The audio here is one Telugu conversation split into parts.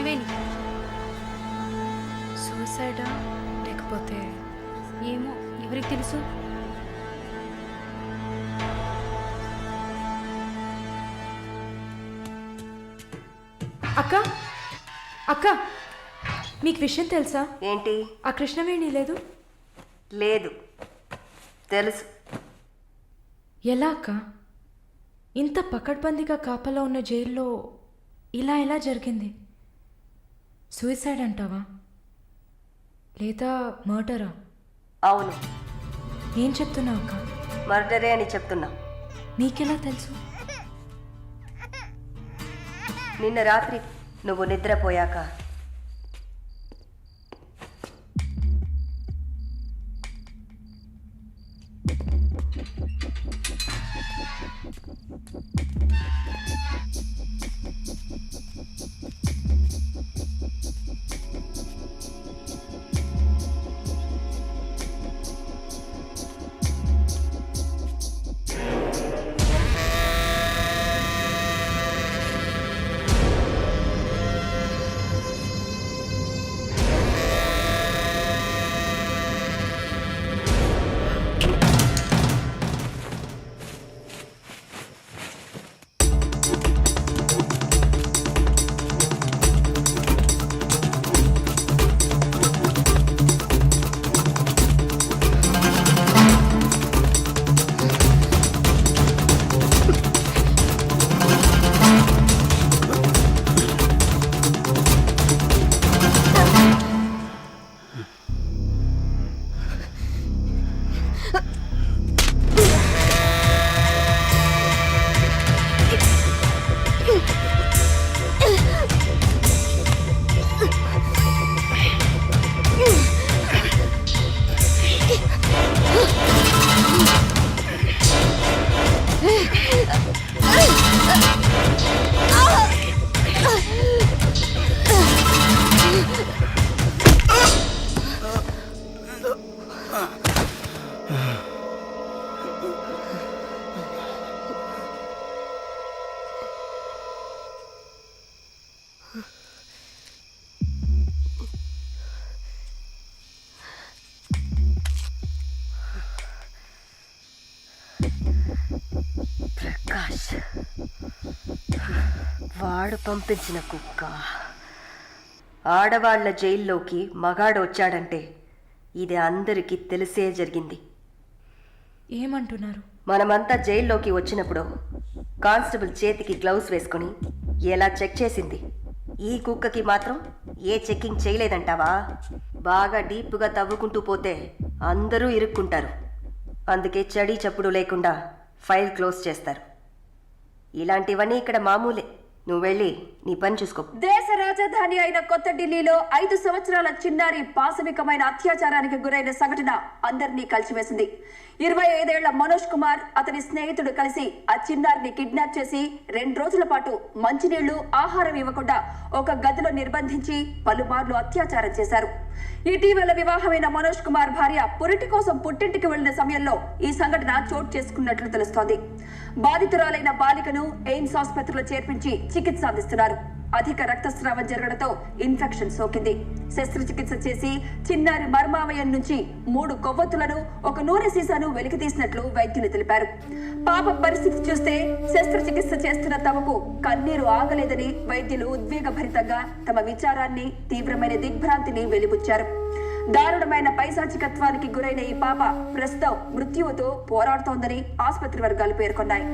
త్రివేణి. సూసైడా లేకపోతే ఏమో, ఎవరికి తెలుసు. అక్క అక్క, మీకు విషయం తెలుసా? ఏంటి? ఆ కృష్ణవేణి లేదు. లేదు, తెలుసు. ఎలా అక్క? ఇంత పకడ్బందీగా కాపలా ఉన్న జైల్లో ఇలా ఎలా జరిగింది? సూసైడ్ అంటావా లేదా మర్డరా? అవును, ఏం చెప్తున్నావు అక్క? మర్డరే అని చెప్తున్నా. నీకెలా తెలుసు? నిన్న రాత్రి నువ్వు నిద్రపోయాక ప్రకాష్ వాడు పంపించిన కుక్క. ఆడవాళ్ల జైల్లోకి మగాడు వచ్చాడంటే ఇది అందరికీ తెలిసే జరిగింది. ఏమంటున్నారు? మనమంతా జైల్లోకి వచ్చినప్పుడు కానిస్టేబుల్ చేతికి గ్లౌస్ వేసుకుని ఎలా చెక్ చేసింది, ఈ కుక్కకి మాత్రం ఏ చెక్కింగ్ చేయలేదంటావా? బాగా డీప్గా తవ్వుకుంటూ పోతే అందరూ ఇరుక్కుంటారు. అందుకే చడి చప్పుడు లేకుండా ఫైల్ క్లోజ్ చేస్తారు. ఇలాంటివన్నీ ఇక్కడ మామూలే. నువ్వు వెళ్ళి నీ పని చూసుకో. దేశ రాజధాని అయిన కొత్త ఢిల్లీలో 5 సంవత్సరాల చిన్నారి పాశవికమైన అత్యాచారానికి గురైన సంఘటన అందరినీ కలిసివేసింది. 25 ఏళ్ల మనోజ్ కుమార్ అతని స్నేహితుడు కలిసి ఆ చిన్నారిని కిడ్నాప్ చేసి 2 రోజుల పాటు మంచినీళ్లు, ఆహారం ఇవ్వకుండా ఒక గదిలో నిర్బంధించి పలుమార్లు అత్యాచారం చేశారు. ఇటీవల వివాహమైన మనోజ్ కుమార్ భార్య పురిటి కోసం పుట్టింటికి వెళ్లిన సమయంలో ఈ సంఘటన చోటు చేసుకున్నట్లు తెలుస్తోంది. బాధితురాలైన బాలికను ఎయిమ్స్ ఆసుపత్రిలో చేర్పించి చికిత్స అందిస్తున్నారు. అధిక రక్తస్రావం జరగడంతో ఇన్ఫెక్షన్ సోకింది. శస్త్రచికిత్స చేసి చిన్నారి మర్మావయం నుంచి 3 కొవ్వొత్తులను, ఒక నూనె సీసాను వెలికి తీసినట్లు వైద్యులు తెలిపారు. పాప పరిస్థితి చూస్తే శస్త్రచికిత్స చేస్తున్న తమకు కన్నీరు ఆగలేదని వైద్యులు ఉద్వేగభరితంగా తమ విచారాన్ని, తీవ్రమైన దిగ్భ్రాంతిని వెలిబుచ్చారు. దారుణమైన పైశాచికత్వానికి గురైన ఈ పాప ప్రస్తుతం మృత్యువుతో పోరాడుతోందని ఆసుపత్రి వర్గాలు పేర్కొన్నాయి.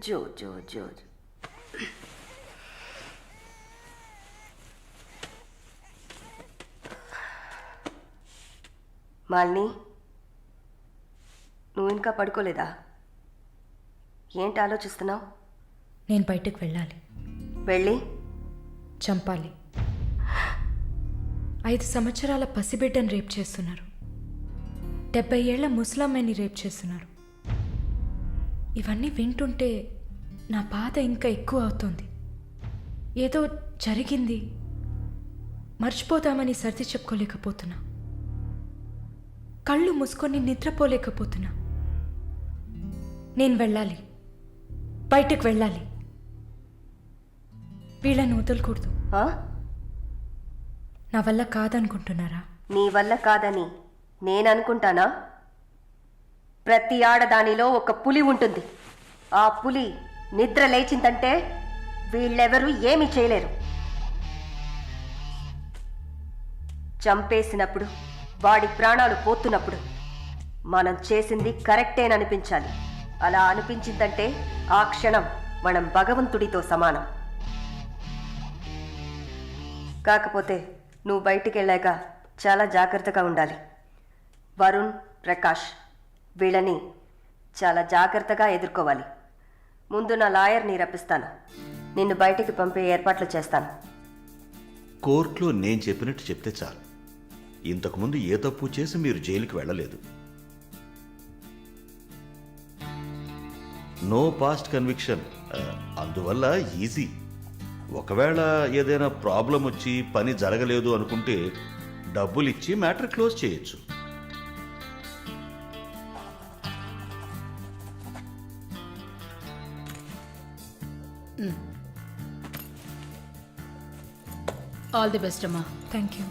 జో జో జో మాలిని, నువ్వు ఇంకా పడుకోలేదా? ఏంటి ఆలోచిస్తున్నావు? నేను బయటకు వెళ్ళాలి. వెళ్ళి చంపాలి. 5 సంవత్సరాల పసిబిడ్డను రేప్ చేస్తున్నారు. 70 ఏళ్ల ముసలమ్మని రేప్ చేస్తున్నారు. ఇవన్నీ వింటుంటే నా బాధ ఇంకా ఎక్కువ అవుతుంది. ఏదో జరిగింది, మర్చిపోదామని సర్ది చెప్పుకోలేకపోతున్నా. కళ్ళు మూసుకొని నిద్రపోలేకపోతున్నా. నేను వెళ్ళాలి, బయటకు వెళ్ళాలి. వీళ్ళని వదలకూడదు. ఆ? నా వల్ల కాదనుకుంటున్నారా? నీ వల్ల కాదని నేననుకుంటానా? ప్రతి ఆడదానిలో ఒక పులి ఉంటుంది. ఆ పులి నిద్ర లేచిందంటే వీళ్ళెవరూ ఏమీ చేయలేరు. చంపేసినప్పుడు, వాడి ప్రాణాలు పోతున్నప్పుడు మనం చేసింది కరెక్టేననిపించాలి. అలా అనిపించిందంటే ఆ క్షణం మనం భగవంతుడితో సమానం. కాకపోతే నువ్వు బయటికి వెళ్ళాక చాలా జాగ్రత్తగా ఉండాలి. వరుణ్, ప్రకాష్ వీళ్ళని చాలా జాగ్రత్తగా ఎదుర్కోవాలి. ముందు నా లాయర్ని రప్పిస్తాను. నిన్ను బయటికి పంపే ఏర్పాట్లు చేస్తాను. కోర్టులో నేను చెప్పినట్టు చెప్తే చాలు. ఇంతకుముందు ఏ తప్పు చేసి మీరు జైలుకి వెళ్ళలేదు. నో పాస్ట్ కన్విక్షన్, అందువల్ల ఈజీ. ఒకవేళ ఏదైనా ప్రాబ్లం వచ్చి పని జరగలేదు అనుకుంటే డబ్బులు ఇచ్చి మ్యాటర్ క్లోజ్ చేయొచ్చు. ఆల్ ది బెస్ట్ అమ్మా. Thank you.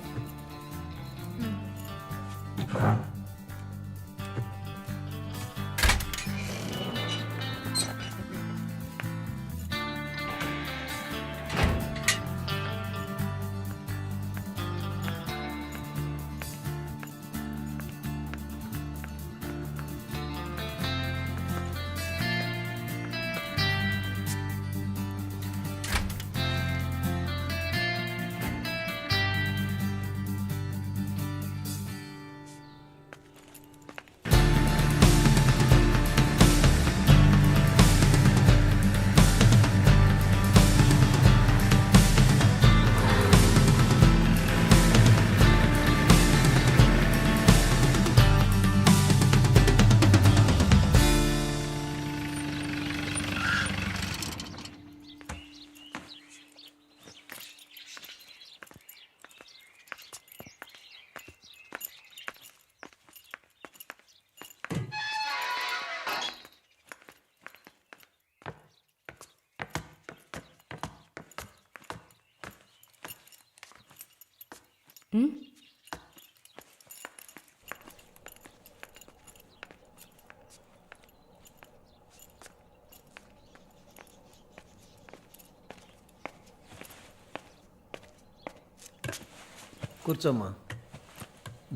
కూర్చోమ్మా.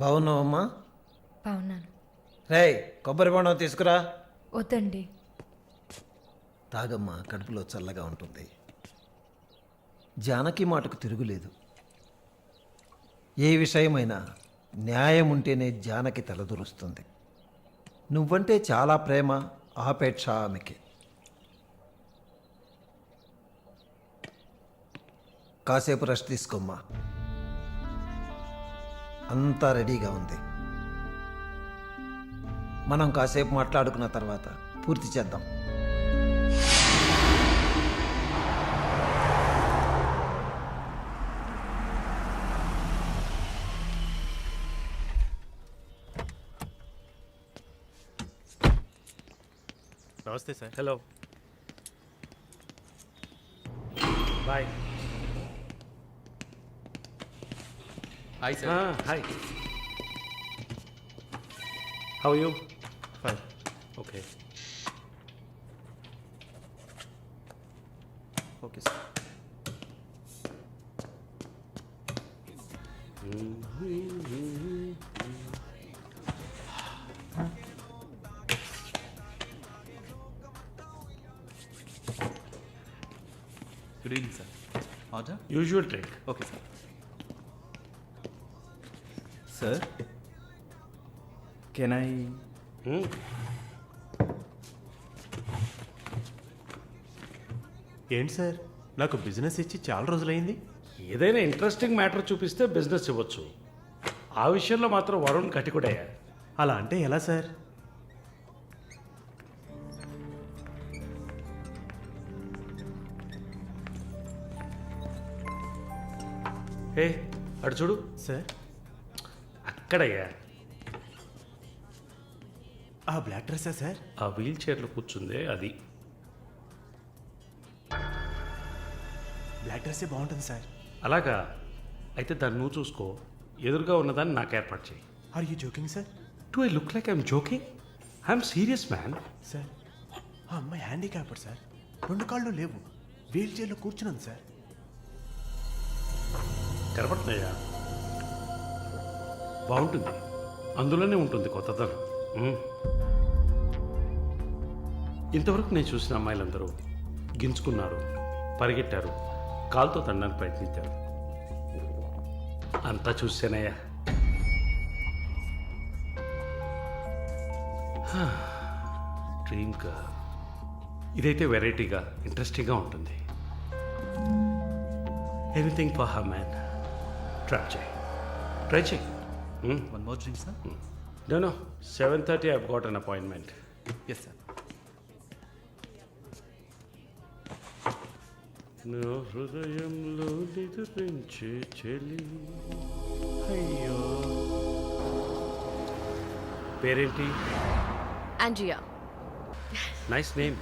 బాగున్నావమ్మా? బాగున్నాను. రేయ్, కొబ్బరి బొండం తీసుకురా. వద్దండి. తాగమ్మా, కడుపులో చల్లగా ఉంటుంది. జానకి మాటకు తిరుగులేదు. ఏ విషయమైనా న్యాయం ఉంటేనే జానకి తలదూరుస్తుంది. నువ్వంటే చాలా ప్రేమ, ఆపేక్ష ఆమెకి. కాసేపు రెస్ట్ తీసుకోమ్మా. అంతా రెడీగా ఉంది. మనం కాసేపు మాట్లాడుకున్న తర్వాత పూర్తి చేద్దాం. నమస్తే sir. Hello, boy. Hi sir. Hi, how you? Fine, okay okay sir. Good evening sir. Order? Usual drink. Okay sir. Sir, can I? ఏంటి సార్, నాకు బిజినెస్ ఇచ్చి చాలా రోజులైంది. ఏదైనా ఇంట్రెస్టింగ్ మ్యాటర్ చూపిస్తే బిజినెస్ ఇవ్వచ్చు. ఆ విషయంలో మాత్రం వరుణ్ కటికుడయ్యా. అలా అంటే ఎలా సార్? హే, అటు చూడు, సార్ అక్కడయ్యా. ఆ బ్లాక్ డ్రెస్సా సార్? ఆ వీల్ చైర్లో కూర్చుందే అది. బ్లాక్ డ్రెస్సే బాగుంటుంది సార్. అలాగా? అయితే దాన్ని నువ్వు చూసుకో, ఎదురుగా ఉన్నదాన్ని నాకు ఏర్పాటు చేయి. Are you joking sir? Do I look like I'm joking? I'm serious man. Sir ఆ అమ్మాయి హ్యాండిక్యాప్డ్ సార్, 2 కాళ్ళు లేవు, వీల్ చైర్లో కూర్చున్నాను సార్. కనపడుతున్నాయా? బాగుంటుంది, అందులోనే ఉంటుంది కొత్తదనం. ఇంతవరకు నేను చూసిన అమ్మాయిలందరూ గింజుకున్నారు, పరిగెట్టారు, కాలుతో తండడానికి ప్రయత్నించారు. అంతా చూసానయ్యా. Dream girl. ఇదైతే వెరైటీగా ఇంట్రెస్టింగ్గా ఉంటుంది. Anything for her man. Try చేయి. One more drink sir. No, 7:30 I've got an appointment. Yes sir. నా హృదయంలో నిద్రించే చెలి. అయ్యో, పేరేంటి? Andrea. Nice name.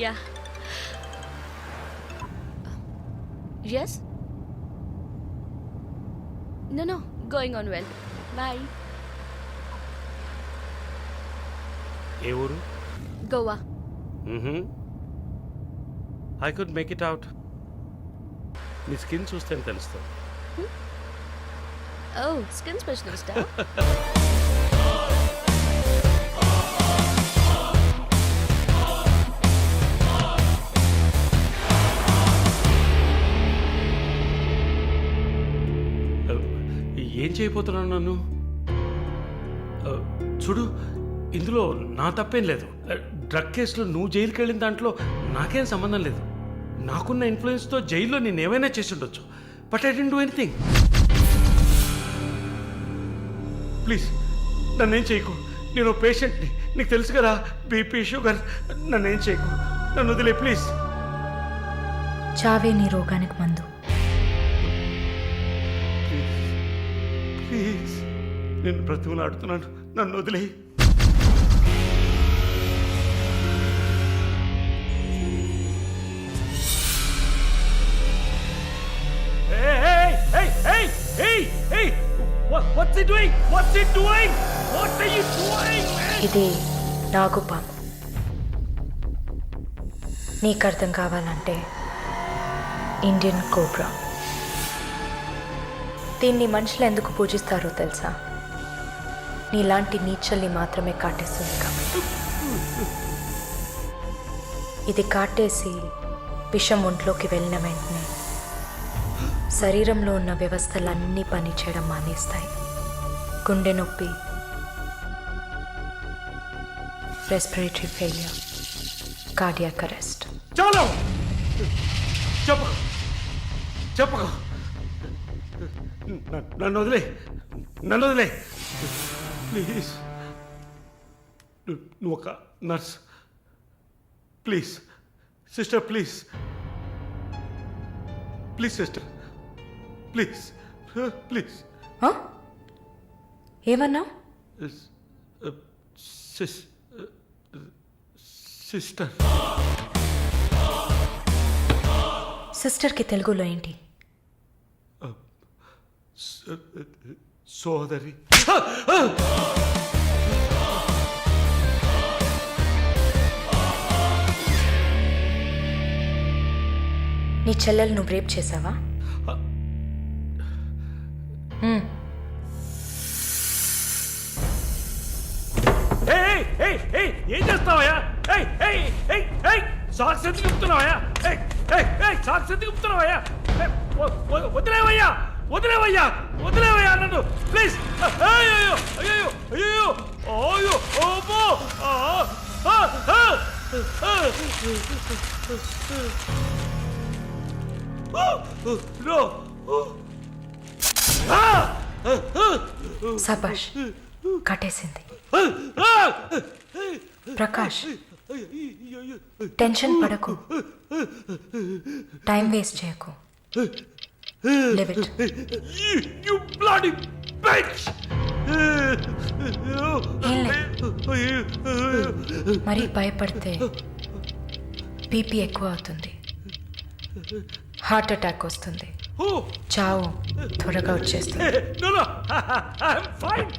Yeah. Yes? No, going on well. Bye. ఏ ఊరు? Goa. I could make it out. నీ స్కిన్ చూస్తేనే తెలుస్తుంది. Oh, skin specialist, huh? ఏం చేయబోతున్నాను నన్ను? చూడు, ఇందులో నా తప్పేం లేదు. డ్రగ్ కేసులో నువ్వు జైలుకి వెళ్ళిన దాంట్లో నాకేం సంబంధం లేదు. నాకున్న ఇన్ఫ్లుయెన్స్తో జైల్లో నేను ఏమైనా చేసి ఉండొచ్చు. But I didn't do anything. Please నన్నేం చేయకు. నేను పేషెంట్ని, నీకు తెలుసు కదా, బీపీ, షుగర్. నన్నేం చేయకు, నన్ను వదిలే ప్లీజ్. చావే నీ రోగానికి మందు. ప్లీజ్, నేను బ్రతిమలాడుతున్నాను, నన్ను వదిలే. What's he doing? What's he doing? What are you doing, man? ఇది నాగుపాము. నీకు అర్థం కావాలంటే ఇండియన్ కోబ్రా. దీన్ని మనుషులు ఎందుకు పూజిస్తారో తెలుసా? నీలాంటి నీచల్ని మాత్రమే కాటేస్తుంది కాబట్టి. ఇది కాటేసి విషం ఒంట్లోకి వెళ్ళిన వెంటనే శరీరంలో ఉన్న వ్యవస్థలన్నీ పనిచేయడం మానేస్తాయి. గుండె నొప్పి, రెస్పిరేటరీ ఫెయిలియర్, కార్డియాక్ అరెస్ట్. చాలు, చెప్పకు, చెప్పకు. నన్ను వదిలే, నన్ను వదిలే ప్లీజ్. నువ్వు ఒక nurse. Please sister, please please sister, please please. ఏమన్నా? సిస్టర్. సిస్టర్కి తెలుగులో ఏంటి? సోదరి. నీ చెల్లెలు నువ్వు రేప్ చేసావా? ఏం చేస్తావయ్యా? సాక్స్ ఎందుకు చెప్తున్నావయ్యా? సాక్స్ ఎందుకు చెప్తున్నావయ్యా? వదిలేవయ్యా, వదిలేవయ్యా, వదిలేవయ్యా నన్ను ప్లీజ్. అయ్యో అయ్యో అయ్యో అయ్యో ఓబో. సబాష్, కట్టేసింది. ప్రకాష్, టెన్షన్ పడకు, టైం వేస్ట్ చేయకు. Leave it. You bloody bitch! మరీ భయపడితే బీపీ ఎక్కువ అవుతుంది, హార్ట్ అటాక్ వస్తుంది, చావు త్వరగా వచ్చేస్తుంది. No, no, I'm fine.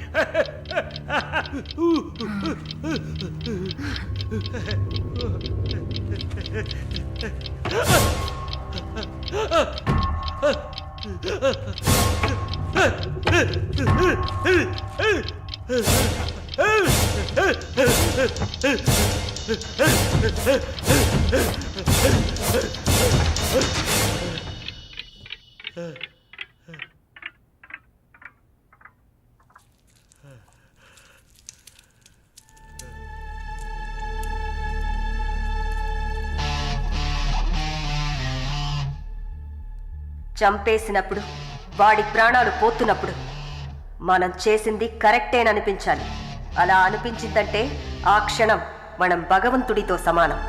చంపేసినప్పుడు వాడి ప్రాణాలు పోతున్నప్పుడు మనం చేసింది కరెక్టేననిపించాలి. అలా అనిపించిందంటే ఆ క్షణం మనం భగవంతుడితో సమానం.